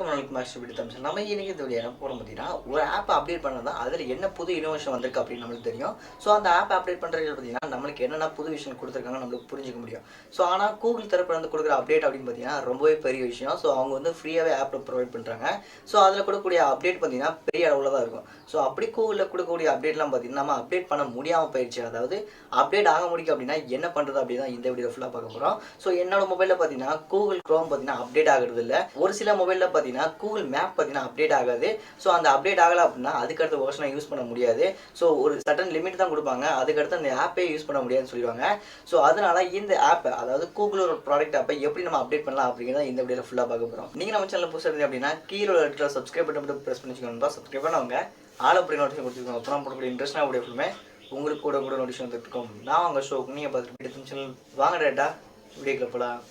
வணக்கம் நாளைக்கு மாஸ்டர் வீடு தமிழ் நம்ம இன்னைக்கு இந்த வீடியோ என்ன போட பார்த்தீங்கன்னா ஒரு ஆப் அப்டேட் பண்ணதா அதில் என்ன புது இனோவேஷன் வந்திருக்கு அப்படின்னு நம்மளுக்கு தெரியும். ஸோ அந்த ஆப் அப்டேட் பண்ணுறது பார்த்தீங்கன்னா நம்மளுக்கு என்னென்ன புது விஷயம் கொடுத்துருக்காங்க நம்மளுக்கு புரிஞ்சிக்க முடியும். ஸோ ஆனால் கூகுள் தரப்புல வந்து கொடுக்குற அப்டேட் அப்படின்னு பார்த்தீங்கன்னா ரொம்பவே பெரிய விஷயம். ஸோ அவங்க வந்து ஃப்ரீயாகவே ஆப் ப்ரொவைட் பண்ணுறாங்க. ஸோ அதில் கொடுக்கக்கூடிய அப்டேட் பார்த்தீங்கன்னா பெரிய அளவில் தான் இருக்கும். ஸோ அப்படி கூகுளில் கொடுக்கக்கூடிய அப்டேட்லாம் பார்த்தீங்கன்னா நம்ம அப்டேட் பண்ண முடியாமல் போயிடுச்சு. அதாவது அப்டேட் ஆக முடியும் அப்படின்னா என்ன பண்ணுறது அப்படின்னு தான் இந்த வீடியோ ஃபுல்லாக பார்க்க போகிறோம். ஸோ என்னோட மொபைலில் பார்த்தீங்கன்னா கூகுள் க்ரோம் பார்த்தீங்கன்னா அப்டேட் ஆகிறது இல்லை. ஒரு சில மொபைலில் பார்த்தீங்கன்னா கூகுள் மேப் பார்த்தீங்கன்னா அப்டேட் ஆகாது. ஸோ அந்த அப்டேட் ஆகலை அப்படின்னா அதுக்கடுத்த வெர்ஷனை யூஸ் பண்ண முடியாது. ஸோ ஒரு சர்டன் லிமிட் தான் கொடுப்பாங்க. அதுக்கடுத்து அந்த ஆப்பே யூஸ் பண்ண முடியாதுன்னு சொல்லிடுவாங்க. ஸோ அதனால இந்த ஆப்பை அதாவது கூகுளோட ப்ராடக்ட் ஆப்பை எப்படி நம்ம அப்டேட் பண்ணலாம் அப்படிங்கிறத இந்த வீடியோவில் ஃபுல்லாக பார்க்க போகிறோம். நீங்கள் நம்ம சேனல் புதுசாக இருந்தீங்க அப்படின்னா கீழே இருக்கிற சப்ஸ்கிரைப் பட்டன் மட்டும் ப்ரெஸ் பண்ணி வச்சுக்கணும் தான். சப்ஸ்கிரைப் பண்ணவங்க ஆல் அப்படி நோட்டிஃபிகேஷன் கொடுத்துருக்கோம். அப்புறம் போடக்கூடிய இன்ட்ரெஸ்டாக வீடியோ ஃபுல்லுமே உங்களுக்கு கூட நோட்டிஃபிகேஷன் வந்துருக்கோம். நான் உங்கள் ஷோக்கு நீங்கள் பார்த்துட்டு சேனல் வாங்க டேட்டா வீடியோக்குள்ள போகலாம்.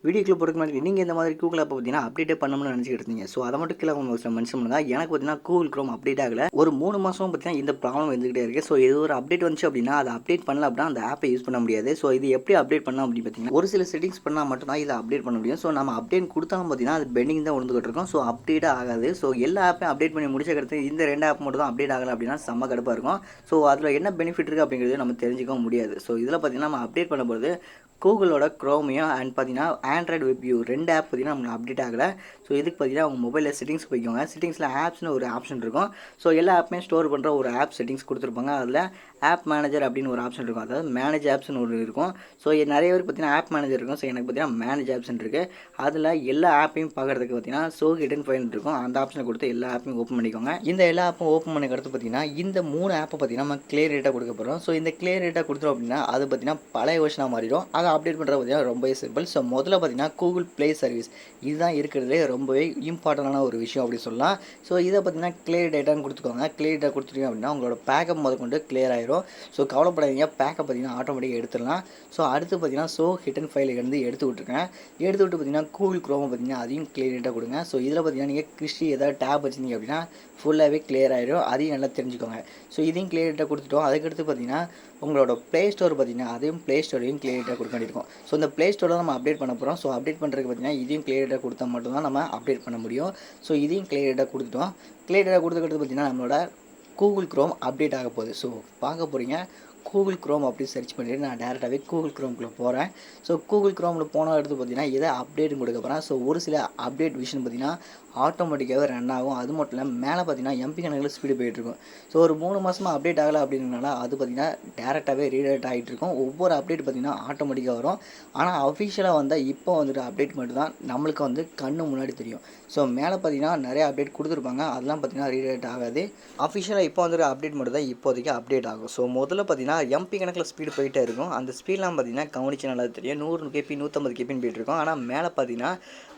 வீடியோக்குள்ள போகிறதுக்கு முன்னாடி நீங்கள் இந்த மாதிரி கூகுள் ஆப்பை பார்த்தீங்கன்னா அப்டேட்டே பண்ணணும்னு நினச்சிட்டு இருந்தீங்க. ஸோ அதை மட்டும் கீழே மென்ஷன் பண்ணுங்க. எனக்கு பார்த்தீங்கன்னா கூகுள் க்ரோம் அப்டேட் ஆகலை. ஒரு 3 மாதம் பார்த்தீங்கன்னா இந்த ப்ராப்ளம் வந்துகிட்டே இருக்குது. ஸோ இது ஒரு அப்டேட் வந்துச்சு அப்படின்னா அதை அப்டேட் பண்ணல அப்படின்னா அந்த ஆப்பை யூஸ் பண்ண முடியாது. ஸோ இது எப்படி அப்டேட் பண்ணலாம் அப்படின்னு பார்த்தீங்கன்னா ஒரு சில செட்டிங்ஸ் பண்ணால் மட்டும் தான் இதை அப்டேட் பண்ண முடியும். ஸோ நம்ம அப்டேட் கொடுத்தாலும் பார்த்தீங்கன்னா அது பெண்டிங் தான் விழுந்துகிட்டு இருக்கும். ஸோ அப்டேட் ஆகாது. ஸோ எல்லா ஆப்பையும் அப்டேட் பண்ணி முடிச்ச கருத்து இந்த 2 ஆப் மட்டும் தான் அப்டேட் ஆகலை அப்படின்னா செம்ம கடுப்பாக இருக்கும். ஸோ அதில் என்ன பெனிஃபிட் இருக்குது அப்படிங்கிறது நம்ம தெரிஞ்சிக்க முடியாது. ஸோ இதில் பார்த்தீங்கன்னா நம்ம அப்டேட் பண்ணும்போது கூகுளோட க்ரோமையும் அண்ட் பார்த்தீங்கன்னா ஆண்ட்ராய்டு வெப்யூ 2 ஆப் பார்த்தீங்கன்னா நமக்கு அப்டேட் ஆகலை. ஸோ இதுக்கு பார்த்தீங்கன்னா அவங்க மொபைலில் செட்டிங்ஸ் போய்க்கோங்க. செட்டிங்ஸில் ஆப்ஸ்னு ஒரு ஆப்ஷன் இருக்கும். ஸோ எல்லா ஆப்புமே ஸ்டோர் பண்ணுற ஒரு ஆப் செட்டிங்ஸ் கொடுத்துருப்பாங்க. அதில் ஆப் மேனேஜர் அப்படின்னு ஒரு ஆப்ஷன் இருக்கும். அதாவது மேனேஜ் ஆப்ஸ்னு ஒரு இருக்கும். ஸோ நிறைய பேர் பார்த்தீங்கன்னா ஆப் மேனேஜர் இருக்கும். ஸோ எனக்கு பார்த்தீங்கன்னா மேனேஜ் ஆப்ஷன் இருக்குது. அதில் எல்லா ஆப்பையும் பார்க்குறதுக்கு பார்த்தீங்கன்னா ஹிடன் ஃபைல் இருக்கும். அந்த ஆப்ஷனை கொடுத்து எல்லா ஆப்பையும் ஓப்பன் பண்ணிக்கோங்க. இந்த எல்லா ஆப்பும் ஓப்பன் பண்ணி அடுத்து பார்த்தீங்கன்னா இந்த 3 ஆப்பை பார்த்தீங்கன்னா நம்ம கிளியர் ரேட்டாக கொடுக்க போகிறோம். ஸோ இந்த கிளியர் ரேட்டாக கொடுத்துரும் அப்படின்னா அது பார்த்தீங்கன்னா பழைய வெர்ஷனாக மாறிடும். அதை அப்டேட் பண்ணுறது பார்த்தீங்கன்னா ரொம்பவே சிம்பிள். ஸோ முதல்ல பார்த்தீங்கன்னா கூகுள் ப்ளே சர்வீஸ் இதுதான் இருக்கிறதுலே ரொம்பவே இம்பார்ட்டண்டான ஒரு விஷயம் அப்படின்னு சொல்லலாம். ஸோ இதை பார்த்தீங்கன்னா கிளியர் டேட்டான்னு கொடுத்துக்கோங்க. கிளியர் டேட்டா கொடுத்துட்டீங்க அப்படின்னா உங்களோட பேக்கப் முதற்கொண்டு கிளியர் ஆயிரும். ஸோ கவலைப்படாதீங்க, பேக்கப் பார்த்தீங்கன்னா ஆட்டோமேட்டிக்காக எடுத்துடலாம். ஸோ அடுத்து பார்த்தீங்கன்னா ஹிடன் ஃபைல் இருந்து எடுத்து விட்டுருக்கேன். எடுத்து விட்டு பார்த்தீங்கன்னா கூகுள் க்ரோமை பார்த்தீங்கன்னா அதையும் கிளியர் டேட்டாக கொடுங்க. ஸோ இதில் பார்த்தீங்கன்னா நீங்கள் கிறிஸ்டி ஏதாவது டேப் வச்சிருந்தீங்க அப்படின்னா ஃபுல்லாகவே கிளியர் ஆயிரும். அதையும் நல்லா தெரிஞ்சுக்கோங்க. ஸோ இதையும் கிளியர் டேட்டாக கொடுத்துட்டோம். அதுக்கடுத்து பார்த்தீங்கன்னா உங்களோட ப்ளே ஸ்டோர் பார்த்தீங்கன்னா அதையும் ப்ளே ஸ்டோரையும் கிளியர் டேட்டாக கொடுக்க வேண்டியிருக்கும். ஸோ இந்த ப்ளே ஸ்டோரில் நம்ம அப்டேட் பண்ண போகிறோம். ஸோ அப்டேட் பண்ணுறதுக்கு பார்த்தீங்கன்னா இதையும் கிளியர் டேட்டாக கொடுத்தா மட்டும்தான் நம்ம அப்டேட் பண்ண முடியும். ஸோ இதையும் கிளியர் டேட்டாக கொடுத்துட்டோம். கிளியர் டேட்டாக கொடுத்துக்கிறது பார்த்தீங்கன்னா நம்மளோட கூகுள் க்ரோம் அப்டேட் ஆக போகுது. ஸோ பார்க்க போகிறீங்க கூகுள் க்ரோம் அப்படி சர்ச் பண்ணிவிட்டு நான் டேரெக்டாகவே கூகுள் க்ரோம்குள்ளே போகிறேன். ஸோ கூகுள் க்ரோமில் போன எடுத்து பார்த்தீங்கன்னா இதை அப்டேட்டும் கொடுக்க போகிறேன். ஸோ ஒரு சில அப்டேட் விஷயம் பார்த்தீங்கன்னா ஆட்டோமேட்டிக்காகவே ரன் ஆகும். அது மட்டும் இல்லை மேலே பார்த்தீங்கன்னா எம்பி கணக்கில் ஸ்பீடு போயிட்டுருக்கும். ஸோ ஒரு 3 மாதமாக அப்டேட் ஆகலை அப்படின்றனால அது பார்த்தீங்கன்னா டேரெக்டாகவே ரீடேட் ஆகிட்டு இருக்கும். ஒவ்வொரு அப்டேட் பார்த்தீங்கன்னா ஆட்டோமேட்டிக்காக வரும். ஆனால் அஃபிஷியலாக வந்தால் இப்போ வந்துட்டு அப்டேட் மட்டும் தான் நம்மளுக்கு வந்து கண்ணு முன்னாடி தெரியும். ஸோ மேலே பார்த்தீங்கன்னா நிறைய அப்டேட் கொடுத்துருப்பாங்க. அதெல்லாம் பார்த்தீங்கன்னா ரீடேட் ஆகாது. அஃபிஷியலாக இப்போ வந்துட்டு அப்டேட் மட்டும் தான் இப்போதைக்கு அப்டேட் ஆகும். ஸோ முதல்ல பார்த்தீங்கன்னா எம்பி கணக்கில் ஸ்பீடு போயிட்டே இருக்கும். அந்த ஸ்பீட்லாம் பார்த்தீங்கன்னா கவனிச்சு நல்லா தெரியும். 100 கேபி 150 கேபின்னு போயிட்டு இருக்கும். ஆனால் மேலே பார்த்தீங்கன்னா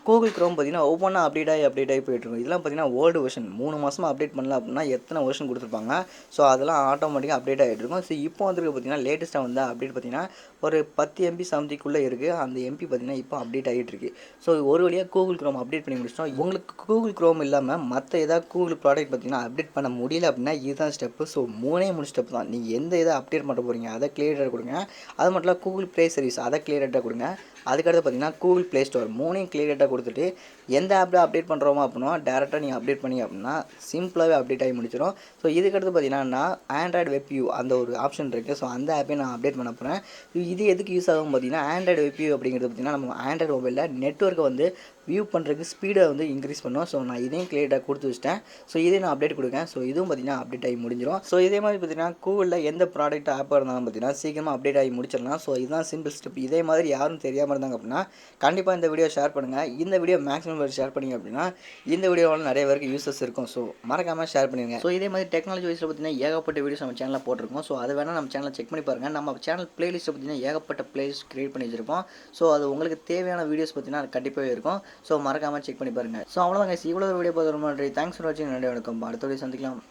கூகுள் க்ரோம் பார்த்தீங்கன்னா ஒவ்வொன்றா அப்டேட் ஆகி போயிட்டுருக்கும். இதெல்லாம் பார்த்தீங்கன்னா ஓல்டு வெர்ஷன் 3 மாதமாக அப்டேட் பண்ணல அப்படின்னா எத்தனை வெர்ஷன் கொடுத்துருப்பாங்க. ஸோ அதெல்லாம் ஆட்டோமேட்டிக்காக அப்டேட் ஆகிட்டு இருக்கும். ஸோ இப்போ வந்துருக்கு பார்த்தீங்கன்னா லேட்டஸ்ட்டாக வந்து அப்டேட் பார்த்தீங்கன்னா ஒரு 10 எம்பி சம்திங்குள்ளே இருக்குது. அந்த எம்பி பார்த்தீங்கன்னா இப்போ அப்டேட் ஆகிட்டு இருக்கு. ஸோ ஒரு வழியாக கூகுள் க்ரோம் அப்டேட் பண்ணி முடிச்சிட்டோம். உங்களுக்கு கூகுள் க்ரோம் இல்லாமல் மற்ற ஏதாவது கூகுள் ப்ராடக்ட் பார்த்தீங்கன்னா அப்டேட் பண்ண முடியல அப்படின்னா இதுதான் ஸ்டெப்பு. ஸோ 3 ஸ்டெப் தான். நீங்கள் எந்த இதை அப்டேட் பண்ண போகிறீங்க அதை கிளியர் டேட்டா கொடுங்க. அது மட்டும் இல்லை கூகுள் ப்ளே சர்வீஸ் அதை கிளியர் டேட்டா கொடுங்க. அதுக்கடுத்து பார்த்தீங்கன்னா Google play store 3 clear data கொடுத்துட்டு எந்த ஆப்பில் அப்டேட் பண்ணுறோமோ அப்படின்னா டேரெக்டாக நீங்கள் அப்டேட் பண்ணி அப்படின்னா சிம்பிளாகவே அப்டேட் ஆகி முடிச்சிடும். ஸோ இதுக்கடுத்து பார்த்தீங்கன்னா நான் ஆண்ட்ராய்டு வெப்யூ அந்த ஒரு ஆப்ஷன் இருக்குது. ஸோ அந்த ஆப்பை நான் அப்டேட் பண்ண போகிறேன். இது எதுக்கு யூஸ் ஆகும் பார்த்தீங்கன்னா ஆண்ட்ராய்டு வெப்யூ அப்படிங்கிறது பார்த்தீங்கன்னா நம்ம ஆண்ட்ராய்டு மொபைலில் நெட்வொர்க்கை வந்து வியூ பண்ணுறதுக்கு ஸ்பீடை வந்து இன்க்ரீஸ் பண்ணும். ஸோ நான் இதையும் கிளியராக கொடுத்து வச்சிட்டேன். ஸோ இதே நான் அப்டேட் கொடுக்கேன். ஸோ இதுவும் பார்த்தீங்கன்னா அப்டேட் ஆகி முடிஞ்சிடும். ஸோ இதே மாதிரி பார்த்தீங்கன்னா கூகுளில் எந்த ப்ராடக்ட் ஆப்பாக இருந்தாலும் பார்த்தீங்கன்னா சீக்கிரமாக அப்டேட் ஆகி முடிச்சிடலாம். ஸோ இதுதான் சிம்பிள் ஸ்டெப். இதே மாதிரி யாரும் தெரியாமல் இருந்தாங்க அப்படின்னா கண்டிப்பாக இந்த வீடியோ ஷேர் பண்ணுங்கள். இந்த வீடியோ மேக்ஸிமம் பேர் ஷேர் பண்ணிங்க அப்படின்னா இந்த வீடியோவில் நிறைய பேருக்கு யூஸஸ் இருக்கும். ஸோ மறக்காமல் ஷேர் பண்ணிடுங்க. ஸோ இதே மாதிரி டெக்னாலஜி வைஸில் பார்த்தீங்கன்னா ஏகப்பட்ட வீடியோஸ் நம்ம சேனலில் போட்டிருக்கோம். ஸோ அது வேணால் நம்ம சேனலில் செக் பண்ணி பாருங்கள். நம்ம சேனல் பிளேலிஸ்ட்டை பார்த்தீங்கன்னா ஏகப்பட்ட பிளேலிஸ்ட் கிரியேட் பண்ணி வச்சிருப்போம். ஸோ அது உங்களுக்கு தேவையான வீடியோஸ் பார்த்தீங்கன்னா கண்டிப்பாகவே இருக்கும். ஸோ மறக்காமல் செக் பண்ணி பாருங்கள். ஸோ அவ்வளோதான் கைஸ், இவ்வளோ வீடியோ பார்த்து ரொம்ப நன்றி. தேங்க்ஸ் ஃபார் வாட்சிங். நன்றி, வணக்கம். அடுத்த வீடியோ சந்திக்கலாம்.